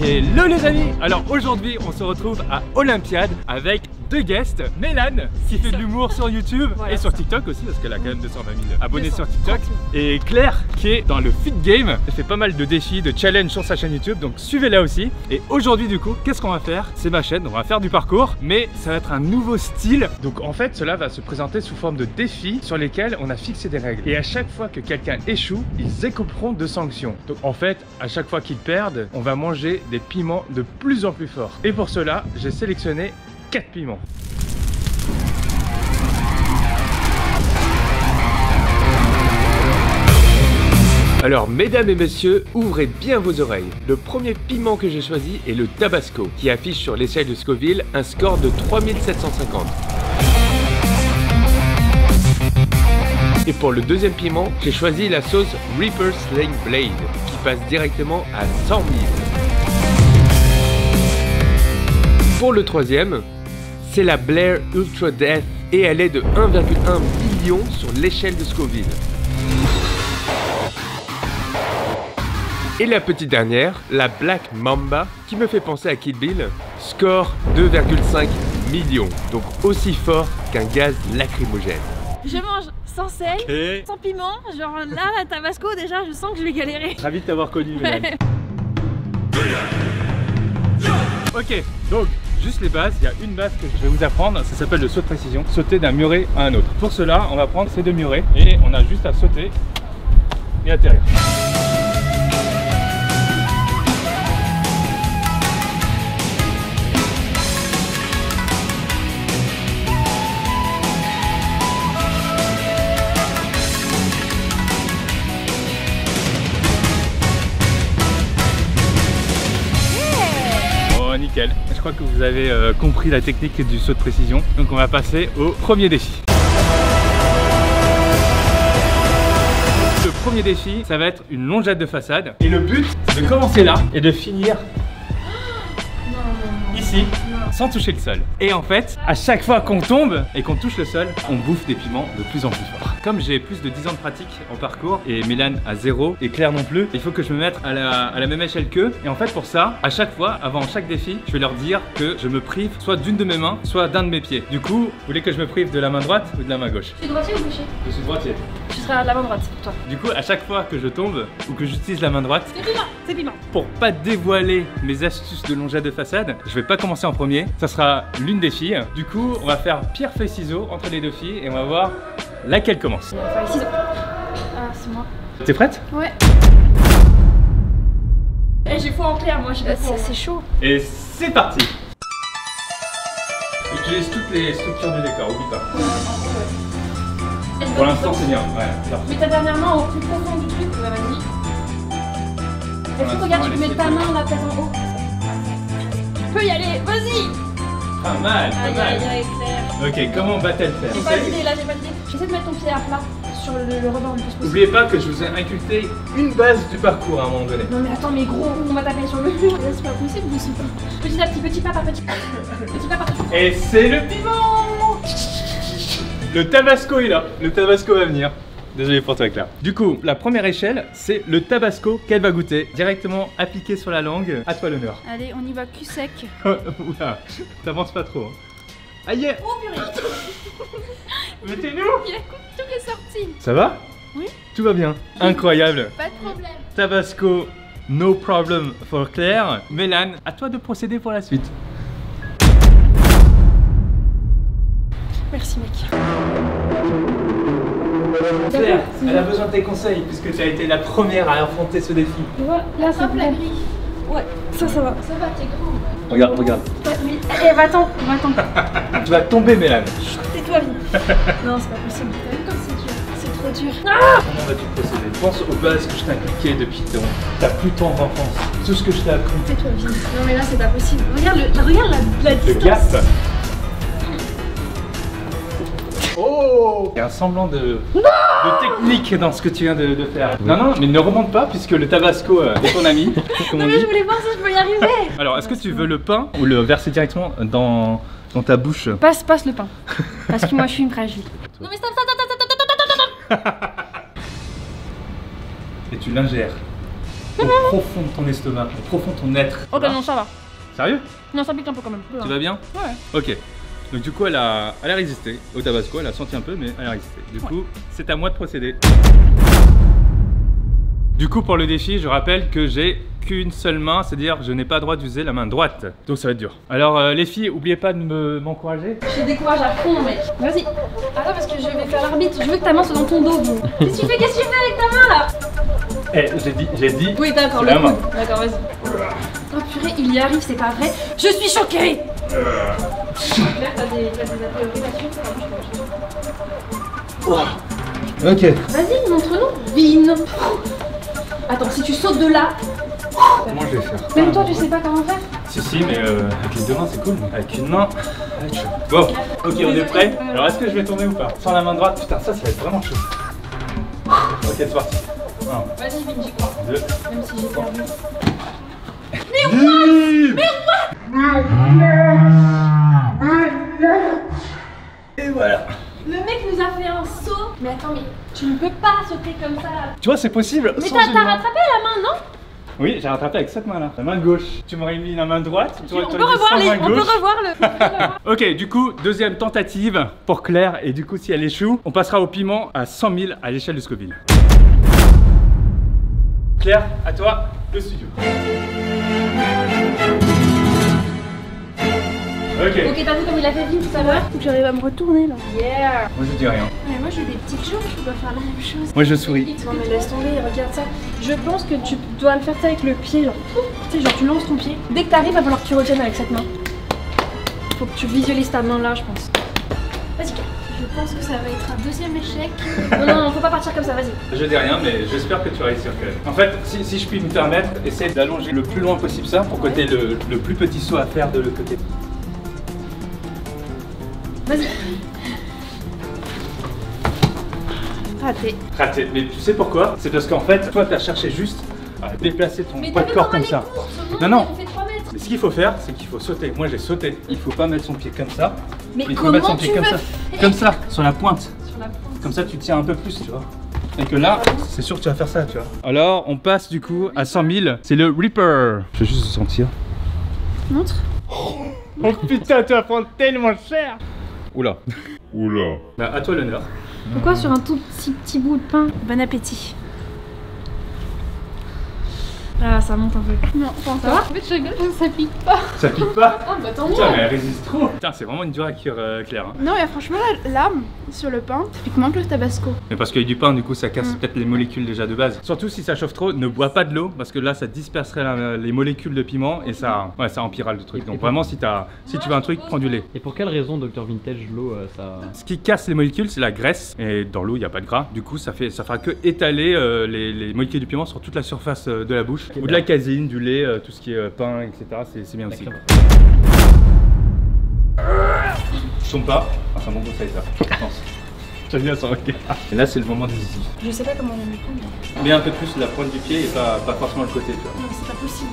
Hello les amis. Alors aujourd'hui on se retrouve à Olympiade avec deux guests, Mélane qui fait de l'humour sur YouTube et sur TikTok aussi parce qu'elle a quand même 220 000 abonnés sur TikTok, et Claire qui est dans le fit game. Elle fait pas mal de défis, de challenges sur sa chaîne YouTube, donc suivez-la aussi. Et aujourd'hui du coup qu'est-ce qu'on va faire? C'est ma chaîne, on va faire du parcours, mais ça va être un nouveau style. Donc en fait cela va se présenter sous forme de défis sur lesquels on a fixé des règles, et à chaque fois que quelqu'un échoue, ils écoperont de sanctions. Donc en fait à chaque fois qu'ils perdent, on va manger des piments de plus en plus forts. Et pour cela j'ai sélectionné 4 piments. Alors mesdames et messieurs, ouvrez bien vos oreilles. Le premier piment que j'ai choisi est le Tabasco, qui affiche sur l'échelle de Scoville un score de 3750. Et pour le deuxième piment, j'ai choisi la sauce Reaper Sling Blade, qui passe directement à 100 000. Pour le troisième, c'est la Blair Ultra Death, et elle est de 1,1 million sur l'échelle de Scoville. Et la petite dernière, la Black Mamba, qui me fait penser à Kill Bill, score 2,5 millions, donc aussi fort qu'un gaz lacrymogène. Je mange sans sel, sans piment, genre là, la Tabasco déjà, je sens que je vais galérer. Ravi de t'avoir connu, Mélane. Ok, donc juste les bases, il y a une base que je vais vous apprendre, ça s'appelle le saut de précision, sauter d'un muret à un autre. Pour cela, on va prendre ces deux murets et on a juste à sauter et atterrir. Nickel. Je crois que vous avez compris la technique du saut de précision. Donc on va passer au premier défi. Le premier défi, ça va être une longette de façade. Et le but, c'est de commencer là et de finir ici, sans toucher le sol. Et en fait, à chaque fois qu'on tombe et qu'on touche le sol, on bouffe des piments de plus en plus forts. Comme j'ai plus de 10 ans de pratique en parcours et Mélane a 0 et Claire non plus, il faut que je me mette à la même échelle qu'eux. Et en fait pour ça, à chaque fois, avant chaque défi, je vais leur dire que je me prive soit d'une de mes mains, soit d'un de mes pieds. Du coup, vous voulez que je me prive de la main droite ou de la main gauche? Tu es droitier ou gaucher? Je suis droitier. Tu seras à la main droite pour toi. Du coup, à chaque fois que je tombe ou que j'utilise la main droite, c'est piment, c'est piment. Pour pas dévoiler mes astuces de longette de façade, je vais pas commencer en premier. Ça sera l'une des filles. Du coup, on va faire pierre feuille ciseaux entre les deux filles et on va voir laquelle commence. Feuille ciseaux. Ah, c'est moi. T'es prête? Ouais. Et j'ai foi en Claire, moi. C'est chaud. Et c'est parti. Utilise toutes les structures du décor, oublie pas. Pour l'instant, c'est bien. Ouais, mets ta dernière main au plus profond du truc, vas-y. Et puis regarde, tu mets ta main là, peut-être en haut. Tu peux y aller, vas-y. Pas mal, pas mal. Aïe, Claire. Ok, comment va-t-elle faire? J'ai pas d'idée là, j'ai pas d'idée. J'essaie de mettre ton pied à plat sur le rebord le plus possible. N'oubliez pas que je vous ai inculqué une base du parcours à un moment donné. Non mais attends, mais gros, on va taper sur le mur. C'est pas possible, mais c'est pas. Petit à petit, petit pas par petit. Petit pas par petit. Et c'est le piment. Le Tabasco est là. Le Tabasco va venir. Désolé pour toi Claire. Du coup, la première échelle, c'est le Tabasco qu'elle va goûter. Directement appliqué sur la langue. À toi l'honneur. Allez, on y va cul sec. Oula, t'avances pas trop. Hein. Aïe. Oh purée. Mettez-nous. Il y a tout qui est sorti. Ça va? Oui. Tout va bien. Incroyable. Pas de problème. Tabasco, no problem for Claire. Mélane, à toi de procéder pour la suite. Merci mec. Claire, elle a besoin de tes conseils puisque tu as été la première à affronter ce défi. Tu vois, là c'est la grille. Ouais, ça va. Ça va, t'es grand. Regarde, regarde. Oui. Eh, va-t'en, Tu vas tomber, Mélane. Tais-toi, vite. Non, c'est pas possible. T'as vu comme c'est dur? C'est trop dur. Comment vas-tu procéder? Pense aux bases que je t'ai inculquées depuis ta plus tendre enfance. Tout ce que je t'ai appris. Tais-toi, vite. Non, mais là, c'est pas possible. Regarde la Le distance. gap. Oh! Il y a un semblant de technique dans ce que tu viens de faire. Non, non, mais ne remonte pas puisque le Tabasco est ton ami. Non, mais je voulais voir si je peux y arriver. Alors, est-ce que tu veux le pain ou le verser directement dans ta bouche? Passe le pain. Parce que moi, je suis une fragile. Non, mais stop. Et tu l'ingères. au profond de ton estomac, au profond de ton être. Ok, non, ça va. Sérieux? Non, ça pique un peu quand même. Tu vas bien? Ouais. Ok. Donc du coup, elle a résisté au tabasco, elle a senti un peu, mais elle a résisté. Du coup, c'est à moi de procéder. Du coup, pour le défi, je rappelle que j'ai qu'une seule main, c'est-à-dire je n'ai pas le droit d'user la main droite. Donc ça va être dur. Alors les filles, oubliez pas de m'encourager. Je te décourage à fond, mec. Vas-y. Attends, parce que je vais faire l'arbitre. Je veux que ta main soit dans ton dos. Qu'est-ce que tu fais avec ta main là? Eh, j'ai dit. Oui, d'accord, le coup. D'accord, vas-y. Oh purée, il y arrive, c'est pas vrai. Je suis choquée. Claire, t'as des a priori là-dessus? Ok. Vas-y, montre-nous. Vin. Attends, si tu sautes de là. Comment je vais faire? Même toi, tu sais pas comment faire? Si, mais avec les deux mains, c'est cool. Avec une main, avec chaud. Bon, ok, on est prêt. Alors, est-ce que je vais tourner ou pas? Sans la main droite, putain, ça va être vraiment chaud. Ok, c'est parti. Vas-y, Vin, j'y crois. 2. Même si j'ai perdu. Et voilà. Le mec nous a fait un saut. Mais attends, mais tu ne peux pas sauter comme ça. Tu vois, c'est possible. Mais t'as rattrapé la main, non? Oui, j'ai rattrapé avec cette main-là. La main gauche. Tu m'aurais mis la main droite. On peut revoir le. Ok, du coup, deuxième tentative pour Claire. Et du coup, si elle échoue, on passera au piment à 100 000 à l'échelle de Scoville. Claire, à toi, le studio. Ok, t'as vu comme il a fait vite tout à l'heure? Faut que j'arrive à me retourner là. Yeah. Moi je dis rien. Ouais, moi j'ai des petites choses, je dois faire la même chose. Moi je souris. Non mais laisse tomber, regarde ça. Je pense que tu dois le faire ça avec le pied, genre. Tu sais, genre tu lances ton pied. Dès que t'arrives, il va falloir que tu retiennes avec cette main. Faut que tu visualises ta main là, je pense. Vas-y. Je pense que ça va être un deuxième échec. Non, faut pas partir comme ça, vas-y. Je dis rien, mais j'espère que tu vas réussir quand même. En fait, si je puis me permettre, essaye d'allonger le plus loin possible ça pour que tu aies le plus petit saut à faire de l'autre côté. Vas-y. Raté. Raté. Mais tu sais pourquoi? C'est parce qu'en fait, toi, tu as cherché juste à déplacer ton poids de corps comme ça. Non. Mais ce qu'il faut faire, c'est qu'il faut sauter. Moi, j'ai sauté. Il faut pas mettre son pied comme ça. Mais il faut mettre son pied comme ça. Comme ça, sur la pointe. Comme ça, tu tiens un peu plus, tu vois. Et que là, c'est sûr que tu vas faire ça, tu vois. Alors, on passe du coup à 100 000. C'est le Reaper. Je vais juste sentir. Montre. Oh putain, tu vas prendre tellement cher. Oula. Bah, à toi l'honneur. Pourquoi sur un tout petit bout de pain? Bon appétit. Ah, ça monte un peu. Non, pas encore. En fait, je rigole, ça pique pas. Ça pique pas? Ah, bah tant mieux. Putain, mais elle résiste trop. Putain, c'est vraiment une dure à cuire, Claire. Hein. Non, mais franchement, là, sur le pain, ça pique moins que le tabasco. Mais parce qu'il y a du pain, du coup, ça casse peut-être les molécules déjà de base. Surtout si ça chauffe trop, ne bois pas de l'eau parce que là, ça disperserait les molécules de piment et ça empirera le truc. Donc vraiment, si tu veux un truc, prends du lait. Et pour quelle raison, Dr Vintage, l'eau, ça... Ce qui casse les molécules, c'est la graisse. Et dans l'eau, il n'y a pas de gras. Du coup, ça fera que étaler les molécules du piment sur toute la surface de la bouche. Ou de la caséine, du lait, tout ce qui est pain, etc. C'est bien aussi. Je tombe pas. Enfin, mon conseil, ça. Je pense. J'aime bien ça, ok. Et là, c'est le moment décisif. Je sais pas comment on va me prendre. Mets un peu plus la pointe du pied et pas forcément le côté, tu vois. Non, c'est pas possible.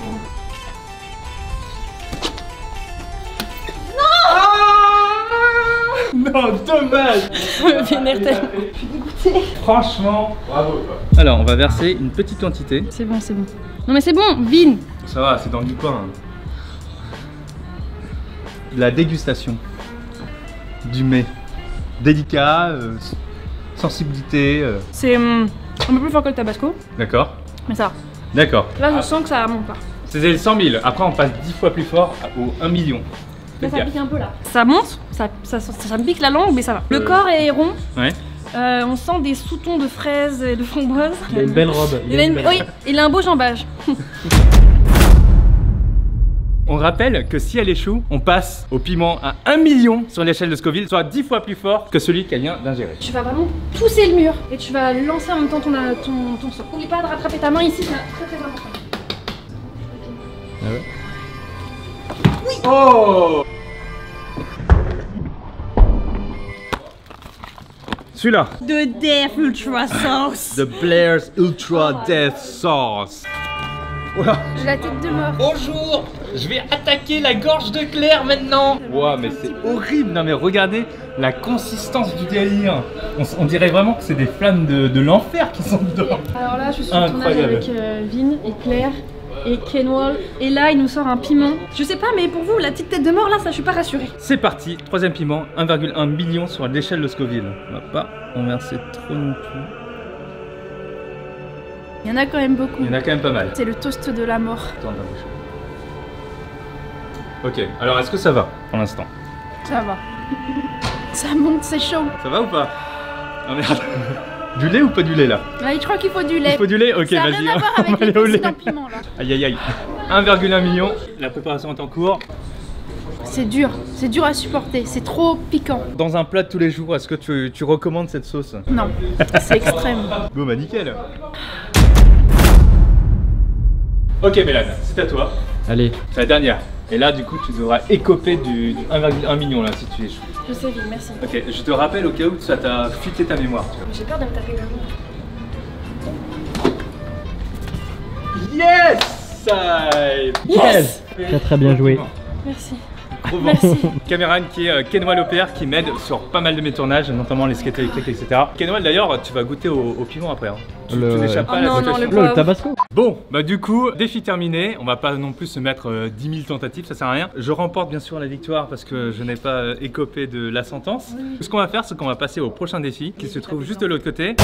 Non, dommage. Vénère tellement. Je suis dégoûtée. Franchement, bravo toi. Alors, on va verser une petite quantité. C'est bon, c'est bon. Non mais c'est bon, Vin. Ça va, c'est dans du pain. Hein. La dégustation du mets. Délicat, sensibilité. C'est un peu plus fort que le tabasco. D'accord. Mais ça va. D'accord. Là, je sens que ça monte pas. C'était le 100 000. Après, on passe 10 fois plus fort au 1 million. Là, ça pique un peu là. Ça monte, ça me pique la langue, mais ça va. Le corps est rond. Ouais. On sent des sous-tons de fraises et de framboises. Il a une belle robe. Oui, il a un beau jambage. On rappelle que si elle échoue, on passe au piment à 1 million sur l'échelle de Scoville, soit 10 fois plus fort que celui qu'elle vient d'ingérer. Tu vas vraiment pousser le mur et tu vas lancer en même temps ton saut. N'oublie pas de rattraper ta main ici, c'est très très important. Ah ouais. Oui. Oh! Celui-là. The Death Ultra Sauce. The Blair's Ultra Death Sauce. Oula. J'ai la tête de mort. Bonjour. Je vais attaquer la gorge de Claire maintenant. Wow, mais c'est horrible. Non mais regardez la consistance du délire. On dirait vraiment que c'est des flammes de l'enfer qui sont dedans. Alors là, je suis en tournage avec Vin et Claire et Kenwall. Et là, il nous sort un piment. Je sais pas, mais pour vous, la petite tête de mort là, ça, je suis pas rassurée. C'est parti, troisième piment, 1,1 million sur l'échelle de Scoville. On va pas en verser trop non plus. Il y en a quand même beaucoup. Il y en a quand même pas mal. C'est le toast de la mort. Attends, ok, alors est-ce que ça va pour l'instant? Ça va. Ça monte, c'est chaud. Ça va ou pas? Oh merde. Du lait ou pas du lait là? Là, je crois qu'il faut du lait. Il faut du lait? Ok, ça a vas-y. rien à voir avec les précédents piments là. Aïe aïe aïe. 1,1 million. La préparation est en cours. C'est dur à supporter, c'est trop piquant. Dans un plat de tous les jours, est-ce que tu recommandes cette sauce? Non, c'est extrême. Bon bah nickel. Ok Mélane, c'est à toi. Allez. C'est la dernière. Et là du coup tu devras écoper du 1,1 million là si tu échoues. Je sais, Vin, merci. Ok, je te rappelle au cas où ça t'a fuité ta mémoire. J'ai peur de me taper le mot. Yes! Yes! Très très bien joué. Merci. Gros vent. Caméraman qui est Kenwall Opère qui m'aide sur pas mal de mes tournages, notamment les skates électriques, etc. Kenwall d'ailleurs, tu vas goûter au piment après. Hein. Tu n'échappes pas à la situation. Le tabasco. Bon, bah du coup, défi terminé. On va pas non plus se mettre 10 000 tentatives, ça sert à rien. Je remporte bien sûr la victoire parce que je n'ai pas écopé de la sentence. Oui. Ce qu'on va faire, c'est qu'on va passer au prochain défi qui se trouve juste de l'autre côté.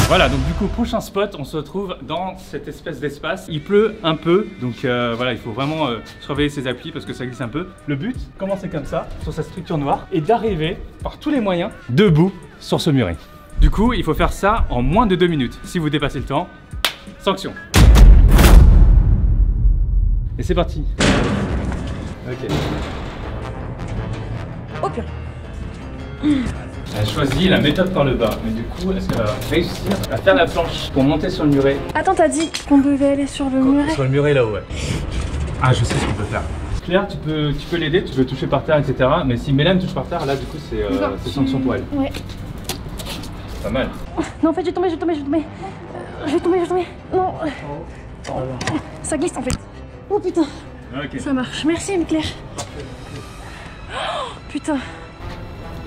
Voilà, donc du coup, prochain spot, on se retrouve dans cette espèce d'espace. Il pleut un peu, donc voilà, il faut vraiment surveiller ses appuis parce que ça glisse un peu. Le but, commencer comme ça, sur sa structure noire, et d'arriver par tous les moyens debout sur ce muret. Du coup, il faut faire ça en moins de 2 minutes. Si vous dépassez le temps, sanction. Et c'est parti. Ok. Oh purée. Elle a choisi la méthode par le bas, mais du coup, est-ce qu'elle va réussir à faire la planche pour monter sur le muret? Attends, t'as dit qu'on devait aller sur le muret? Sur le muret là-haut, ouais. Ah, je sais ce qu'on peut faire. Claire, tu peux l'aider, tu peux toucher par terre, etc. Mais si Mélane touche par terre, là, du coup, c'est sanction pour elle. Ouais. Pas mal. Non, en fait, je vais tomber. Non. Ça glisse en fait. Oh putain. Ok. Ça marche. Merci, Claire. Oh, putain.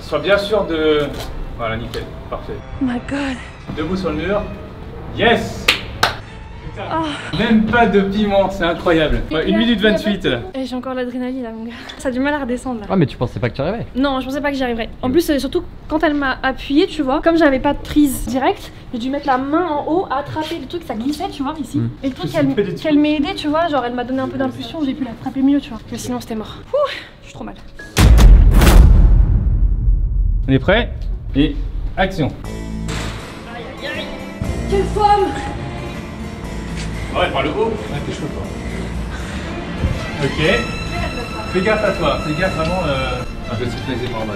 Sois bien sûr de... Voilà, nickel. Parfait. Oh my god. Debout sur le mur. Yes! Putain. Oh. Même pas de piment, c'est incroyable. Ouais, 1 minute 28. Et j'ai encore l'adrénaline là, mon gars. Ça a du mal à redescendre là. Ah, mais tu pensais pas que tu arrivais? Non, je pensais pas que j'y arriverais. En plus, surtout quand elle m'a appuyé, tu vois, comme j'avais pas de prise directe, j'ai dû mettre la main en haut à attraper le truc, ça glissait, tu vois, ici. Et le truc qu'elle m'ait aidé, tu vois, genre elle m'a donné un peu d'impulsion, j'ai pu l'attraper mieux, tu vois. Mais sinon, c'était mort. Ouh, je suis trop mal. On est prêt? Et action. Aïe aïe aïe. Quelle femme! Ouais, par le haut. Ouais, t'es chaud quoi. Ok. Fais gaffe à toi, fais gaffe vraiment. Ah, je vais siffler les épaules en bas.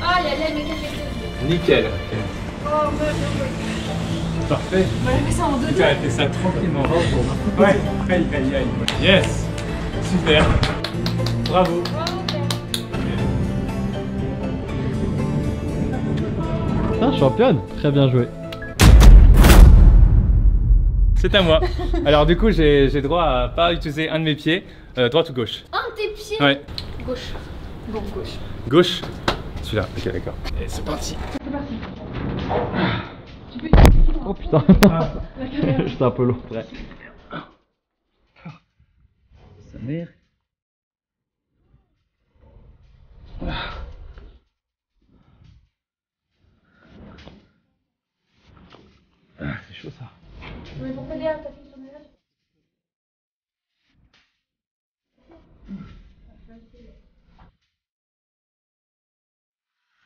Aïe aïe aïe, mais quelle question. Nickel. Oh, Parfait. on va faire ça en 2 Tu as fait ça tranquillement. Ouais, aïe aïe aïe. Yes. Super. Bravo. Ah, championne. Très bien joué. C'est à moi. Alors du coup, j'ai droit à pas utiliser un de mes pieds. Droite ou gauche? Un de tes pieds? Ouais. Gauche. Bon, gauche. Gauche? Celui-là, ok d'accord. Et c'est parti. C'est parti. Oh putain. J'étais un peu lourd. Ouais. Sa mère. Ah, c'est chaud ça. Mais pour t'aider à taper sur le visage.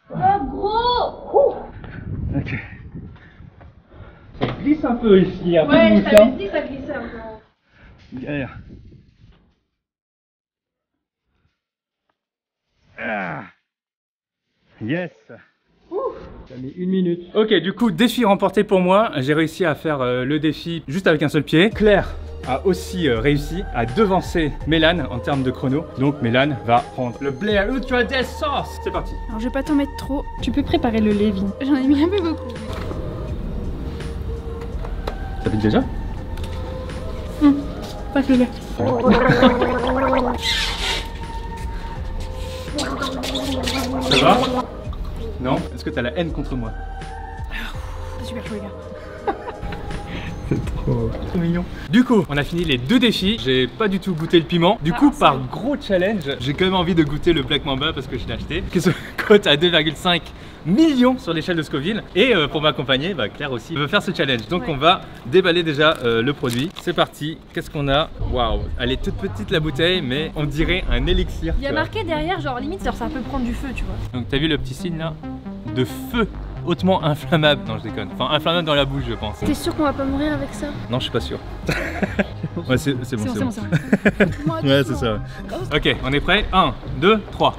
Oh gros! Ok. Ça glisse un peu ici, un peu Ouais, de je t'avais mousse, dit que ça glissait un peu. Galère. Ah. Yes. Ça met 1 minute. Ok, du coup, défi remporté pour moi. J'ai réussi à faire le défi juste avec un seul pied. Claire a aussi réussi à devancer Mélane en termes de chrono. Donc Mélane va prendre le Blair Ultra Death Sauce. C'est parti. Alors je vais pas t'en mettre trop. Tu peux préparer le lait, Vin. J'en ai mis un peu beaucoup. Ça pique déjà? Pas que le lait. Ça va? Non? Est-ce que t'as la haine contre moi? C'est super chaud les gars. C'est trop mignon. Du coup, on a fini les 2 défis. J'ai pas du tout goûté le piment. Du coup, par gros challenge, j'ai quand même envie de goûter le Black Mamba parce que je l'ai acheté. Qui se cote à 2,5 millions sur l'échelle de Scoville. Et pour m'accompagner, Claire aussi veut faire ce challenge. Donc on va déballer déjà le produit. C'est parti. Qu'est-ce qu'on a? Waouh, elle est toute petite la bouteille, mais on dirait un élixir. Il y a marqué derrière, genre limite, ça peut prendre du feu, tu vois. Donc t'as vu le petit signe là? De feu hautement inflammable. Non, je déconne. Enfin, inflammable dans la bouche, je pense. T'es sûr qu'on va pas mourir avec ça? Non, je suis pas sûr. Ouais, c'est bon, c'est bon. Moi, Ouais, c'est ça. Ok, on est prêt? 1, 2, 3.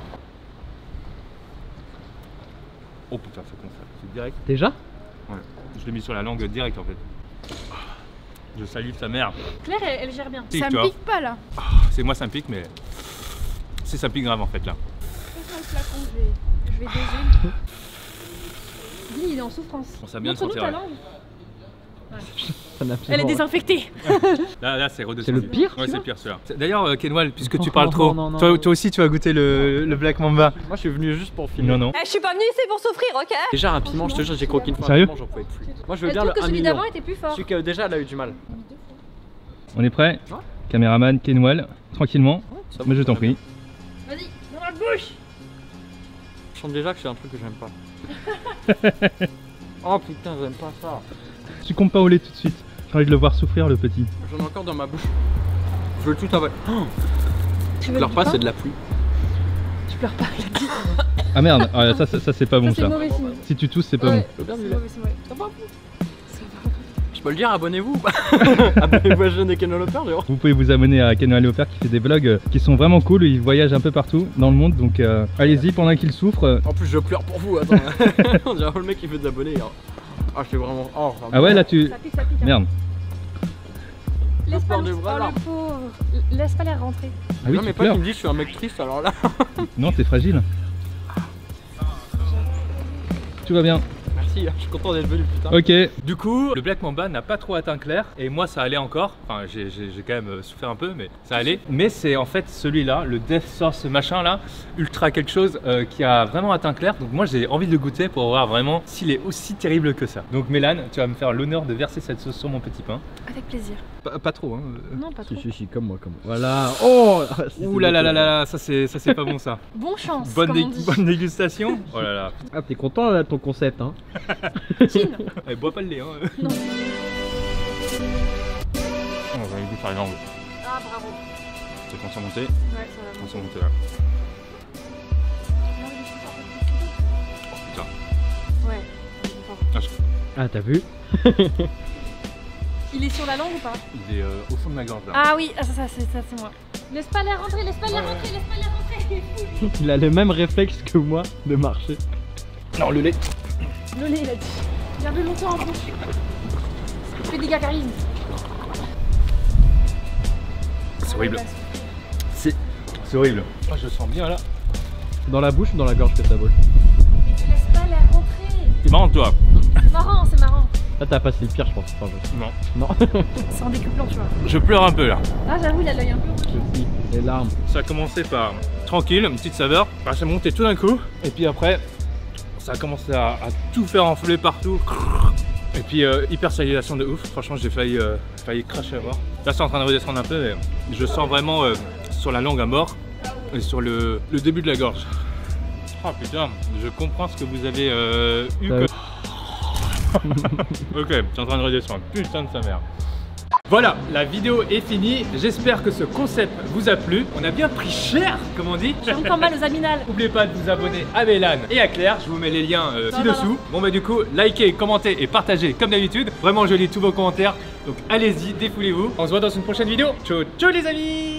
Oh putain, ça confère. C'est direct. Déjà? Ouais. Je l'ai mis sur la langue direct en fait. Je salue ta mère. Claire, elle gère bien. Pique, Ça tu me vois. pique pas là. C'est moi, ça me pique, mais. Si ça pique grave en fait là. Le flacon, je vais doser. Dis, il est en souffrance. On s'est bien Montre-nous senti, ta ouais. langue. Ça n'a Elle est absolument- désinfectée. Là, c'est redescendu. C'est le pire? Ouais, c'est le pire celui-là. D'ailleurs, Kenwal, puisque tu Non, parles trop, non, toi aussi tu vas goûter le Black Mamba. Moi je suis venu juste pour filmer. Non, non. Je suis pas venue ici pour souffrir, ok? Déjà rapidement, je te jure, j'ai croqué une fois. Sérieux? Rapidement, j'en pouvais plus. Moi je veux Elle bien trouve le que 1 celui million. d'avant était plus fort. Celui que déjà elle a eu du mal. On est prêt? Ouais. Caméraman, Kenwal, tranquillement. Ça va, Mais je t'en ça va bien. prie. Vas-y, dans la bouche. Je sens déjà que c'est un truc que j'aime pas. Oh putain, j'aime pas ça. Tu comptes pas au lait tout de suite. J'ai envie de le voir souffrir, le petit. J'en ai encore dans ma bouche. Je veux le tout avaler. Oh, Tu je veux pleure du pas, pain? c'est de la pluie. Tu pleures pas. Ah merde, ah, ça c'est pas bon C'est ça. mauvais signe. Si tu tousses, c'est pas Ouais, Je veux bien c'est du lait. mauvais, c'est mauvais. Je peux le dire, abonnez-vous ou pas? Abonnez-vous à Jeune et Kenwal Hopper, d'ailleurs. Vous pouvez vous abonner à Kenwal Hopper qui fait des vlogs qui sont vraiment cool. Il voyage un peu partout dans le monde, donc allez-y pendant qu'il souffre. En plus, je pleure pour vous, attends. On dirait le mec qui veut des abonnés. Ah, je suis vraiment. Oh, Ah ouais, là tu. Ça pique, ça pique. hein. Merde. Laisse pas, peur du oh, bras, là. le pauvre. Laisse pas l'air rentrer. Ah oui, non, tu mais pas pleures. qu'il me dise je suis un mec triste alors là. Non, t'es fragile. Tout va bien. Merci, je suis content d'être venu, putain. Ok. Du coup, le Black Mamba n'a pas trop atteint Claire et moi ça allait encore. Enfin, j'ai quand même souffert un peu, mais ça allait. Mais c'est en fait celui-là, le Death Sauce machin là, ultra quelque chose qui a vraiment atteint Claire. Donc moi j'ai envie de le goûter pour voir vraiment s'il est aussi terrible que ça. Donc Mélane, tu vas me faire l'honneur de verser cette sauce sur mon petit pain. Avec plaisir. Pas trop, hein. Non, pas trop. Si, comme moi, comme moi. Voilà. Oh. Ouh là là là là, ça c'est pas bon ça. Bon chance, Bonne, comme on dit. bonne dégustation. Oh là là. Ah, t'es content là de ton concept, hein? Chine. Eh, bois pas le lait, hein. Non. On va aller faire la langue. Ah, bravo. C'est qu'on s'en monter. Ouais, ça va. On s'en monter là. Oh putain. Ouais. Ah, Ah, t'as vu? Il est sur la langue ou pas? il est au fond de ma gorge là. Ah oui, ça c'est moi. Laisse pas l'air rentrer, laisse pas l'air rentrer, laisse pas l'air rentrer. Il a le même réflexe que moi de marcher. Non, le lait. Le lait, il a dit. Garde-le longtemps en bouche. Fais des gacarismes. C'est horrible. C'est horrible. Oh, je sens bien là. Dans la bouche ou dans la gorge que ça vole? Mais tu laisses pas l'air rentrer. C'est marrant toi. C'est marrant, c'est marrant. Là, t'as passé le pire, je pense. Enfin, Non. Non. C'est en décuplant, tu vois. Je pleure un peu là. Ah, j'avoue, il a l'œil un peu rouge. Aussi, les larmes. Ça a commencé par tranquille, une petite saveur. Bah, ça montait tout d'un coup. Et puis après, ça a commencé à tout faire enfler partout. Et puis hyper salivation de ouf. Franchement, j'ai failli cracher à mort. Là, c'est en train de redescendre un peu, mais je sens vraiment sur la langue à mort et sur le début de la gorge. Oh putain, je comprends ce que vous avez eu. Ok, c'est en train de redescendre. Putain de sa mère. Voilà, la vidéo est finie. J'espère que ce concept vous a plu. On a bien pris cher, comme on dit. J'ai encore mal aux abdominales. N'oubliez pas de vous abonner à Mélane et à Claire. Je vous mets les liens ci-dessous. non. Bon bah du coup, likez, commentez et partagez comme d'habitude. Vraiment, je lis tous vos commentaires. Donc allez-y, défoulez-vous. On se voit dans une prochaine vidéo. Ciao, ciao les amis.